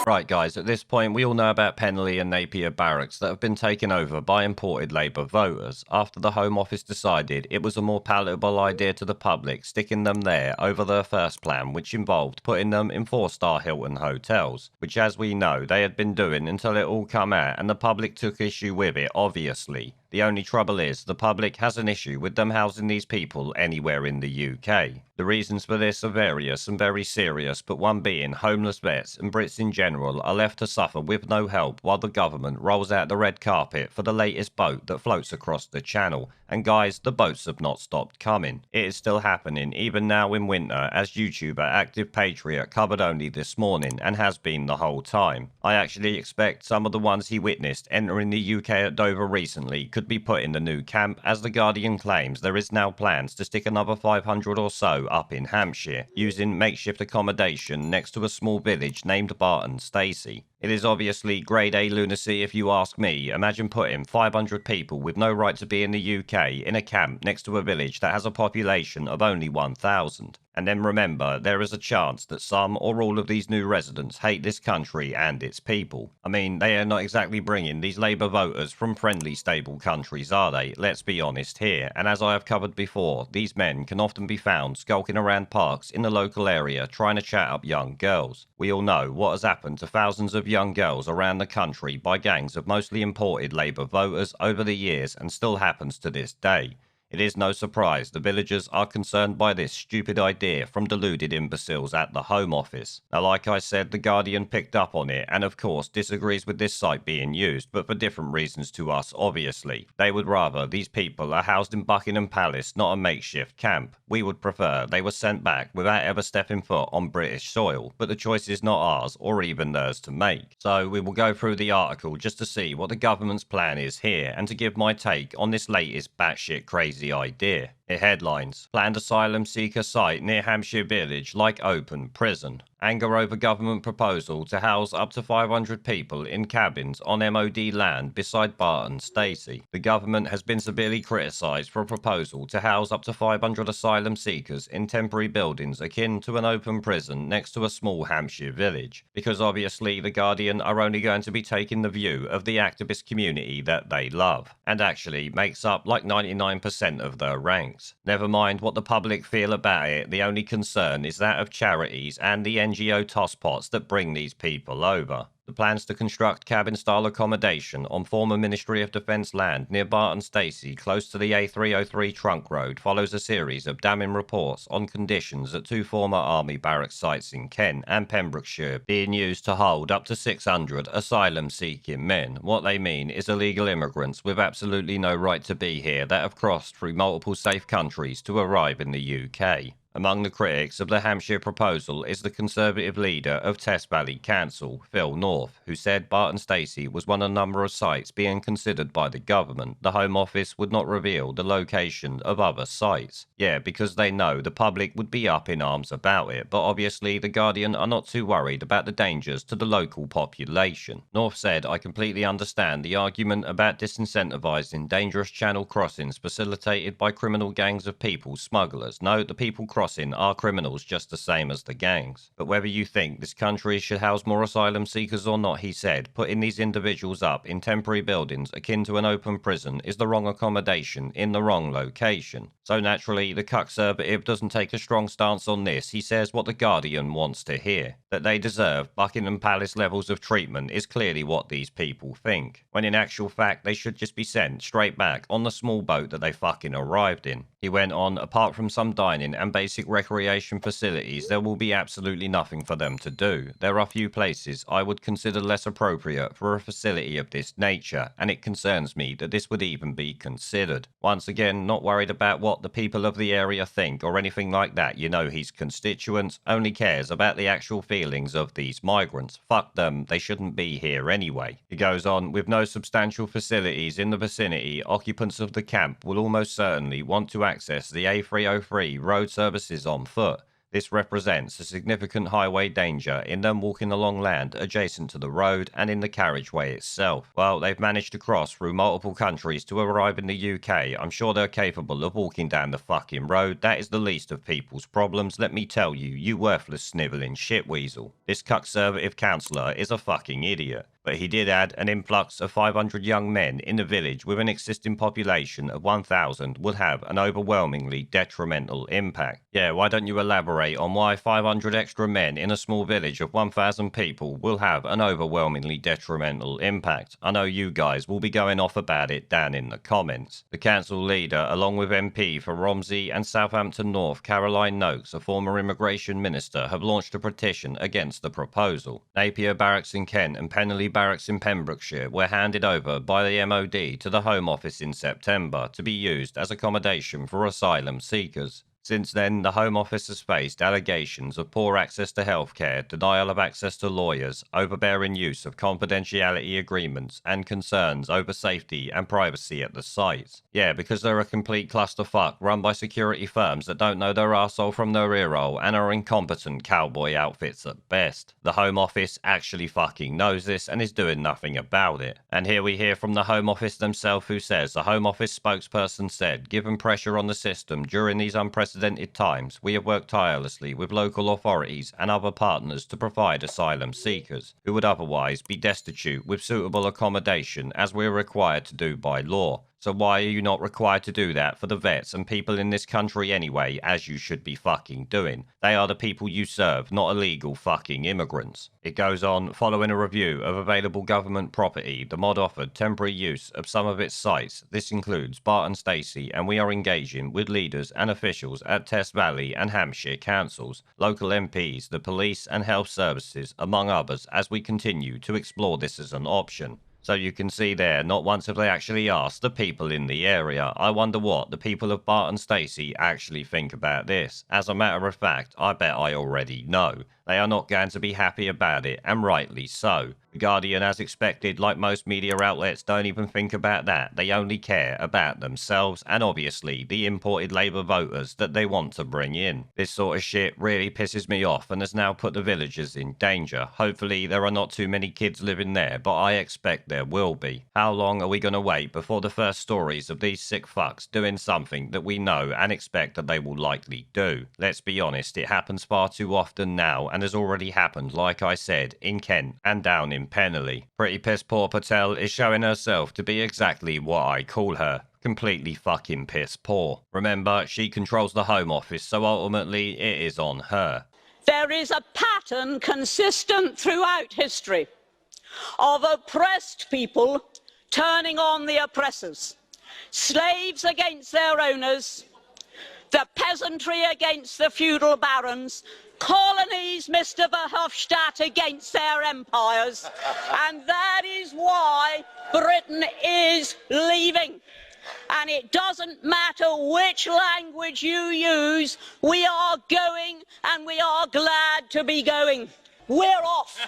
Right guys, at this point we all know about Penley and Napier barracks that have been taken over by imported Labour voters after the Home Office decided it was a more palatable idea to the public sticking them there over their first plan, which involved putting them in 4-star Hilton hotels, which as we know they had been doing until it all come out and the public took issue with it, obviously. The only trouble is, the public has an issue with them housing these people anywhere in the UK. The reasons for this are various and very serious, but one being homeless vets and Brits in general are left to suffer with no help while the government rolls out the red carpet for the latest boat that floats across the channel. And guys, the boats have not stopped coming. It is still happening, even now in winter, as YouTuber Active Patriot covered only this morning, and has been the whole time. I actually expect some of the ones he witnessed entering the UK at Dover recently could be put in the new camp, as The Guardian claims there is now plans to stick another 500 or so up in Hampshire, using makeshift accommodation next to a small village named Barton Stacey. It is obviously grade A lunacy if you ask me. Imagine putting 500 people with no right to be in the UK in a camp next to a village that has a population of only 1,000. And then remember, there is a chance that some or all of these new residents hate this country and its people. I mean, they are not exactly bringing these Labour voters from friendly, stable countries, are they? Let's be honest here. And as I have covered before, these men can often be found skulking around parks in the local area trying to chat up young girls. We all know what has happened to thousands of young girls around the country by gangs of mostly imported Labour voters over the years, and still happens to this day. It is no surprise the villagers are concerned by this stupid idea from deluded imbeciles at the Home Office. Now, like I said, The Guardian picked up on it and of course disagrees with this site being used, but for different reasons to us, obviously. They would rather these people are housed in Buckingham Palace, not a makeshift camp. We would prefer they were sent back without ever stepping foot on British soil, but the choice is not ours or even theirs to make. So we will go through the article just to see what the government's plan is here and to give my take on this latest batshit crazy idea. It headlines: Planned asylum seeker site near Hampshire village like open prison. Anger over government proposal to house up to 500 people in cabins on MOD land beside Barton Stacey. The government has been severely criticised for a proposal to house up to 500 asylum seekers in temporary buildings akin to an open prison next to a small Hampshire village, because obviously The Guardian are only going to be taking the view of the activist community that they love, and actually makes up like 99% of their ranks. Never mind what the public feel about it, the only concern is that of charities and the NGO tosspots that bring these people over. The plans to construct cabin-style accommodation on former Ministry of Defence land near Barton Stacey, close to the A303 trunk road, follows a series of damning reports on conditions at two former army barracks sites in Kent and Pembrokeshire being used to hold up to 600 asylum-seeking men. What they mean is illegal immigrants with absolutely no right to be here that have crossed through multiple safe countries to arrive in the UK. Among the critics of the Hampshire proposal is the Conservative leader of Test Valley Council, Phil North, who said Barton Stacey was one of a number of sites being considered by the government. The Home Office would not reveal the location of other sites. Yeah, because they know the public would be up in arms about it, but obviously The Guardian are not too worried about the dangers to the local population. North said, "I completely understand the argument about disincentivising dangerous channel crossings facilitated by criminal gangs of people smugglers. No, the people crossing are criminals just the same as the gangs. But whether you think this country should house more asylum seekers or not," he said, "putting these individuals up in temporary buildings akin to an open prison is the wrong accommodation in the wrong location." So naturally, the Conservative doesn't take a strong stance on this. He says what The Guardian wants to hear. That they deserve Buckingham Palace levels of treatment is clearly what these people think, when in actual fact they should just be sent straight back on the small boat that they fucking arrived in. He went on, "Apart from some dining and basic recreation facilities, there will be absolutely nothing for them to do. There are few places I would consider less appropriate for a facility of this nature, and it concerns me that this would even be considered." Once again, not worried about what the people of the area think or anything like that. You know, his constituents only cares about the actual feelings of these migrants. Fuck them, they shouldn't be here anyway. He goes on, "With no substantial facilities in the vicinity, occupants of the camp will almost certainly want to access the A303 road services on foot. This represents a significant highway danger in them walking along land adjacent to the road and in the carriageway itself. Well, they've managed to cross through multiple countries to arrive in the UK. I'm sure they're capable of walking down the fucking road. That is the least of people's problems, let me tell you, you worthless snivelling shitweasel. This Conservative councillor is a fucking idiot. But he did add an influx of 500 young men in the village with an existing population of 1,000 would have an overwhelmingly detrimental impact. Yeah, why don't you elaborate on why 500 extra men in a small village of 1,000 people will have an overwhelmingly detrimental impact? I know you guys will be going off about it down in the comments. The council leader, along with MP for Romsey and Southampton North, Caroline Noakes, a former immigration minister, have launched a petition against the proposal. Napier Barracks in Kent and Penley Barracks in Pembrokeshire were handed over by the MOD to the Home Office in September to be used as accommodation for asylum seekers. Since then, the Home Office has faced allegations of poor access to healthcare, denial of access to lawyers, overbearing use of confidentiality agreements, and concerns over safety and privacy at the sites. Yeah, because they're a complete clusterfuck run by security firms that don't know their arsehole from their earhole and are incompetent cowboy outfits at best. The Home Office actually fucking knows this and is doing nothing about it. And here we hear from the Home Office themselves, who says the Home Office spokesperson said, given pressure on the system during these unprecedented times, we have worked tirelessly with local authorities and other partners to provide asylum seekers who would otherwise be destitute with suitable accommodation, as we are required to do by law. So why are you not required to do that for the vets and people in this country anyway, as you should be fucking doing? They are the people you serve, not illegal fucking immigrants. It goes on, following a review of available government property, the mod offered temporary use of some of its sites. This includes Barton Stacey, and we are engaging with leaders and officials at Test Valley and Hampshire councils, local MPs, the police and health services, among others, as we continue to explore this as an option. So you can see there, not once have they actually asked the people in the area. I wonder what the people of Barton Stacey actually think about this. As a matter of fact, I bet I already know. They are not going to be happy about it, and rightly so. The Guardian, as expected, like most media outlets, don't even think about that. They only care about themselves and obviously the imported Labour voters that they want to bring in. This sort of shit really pisses me off and has now put the villagers in danger. Hopefully there are not too many kids living there, but I expect there will be. How long are we going to wait before the first stories of these sick fucks doing something that we know and expect that they will likely do? Let's be honest, it happens far too often now, and has already happened, like I said, in Kent and down in Penley. Pretty piss poor Patel is showing herself to be exactly what I call her. Completely fucking piss poor. Remember, she controls the Home Office, so ultimately it is on her. There is a pattern consistent throughout history of oppressed people turning on the oppressors. Slaves against their owners, the peasantry against the feudal barons, colonies, Mr. Verhofstadt, against their empires. And that is why Britain is leaving. And it doesn't matter which language you use, we are going, and we are glad to be going. We're off.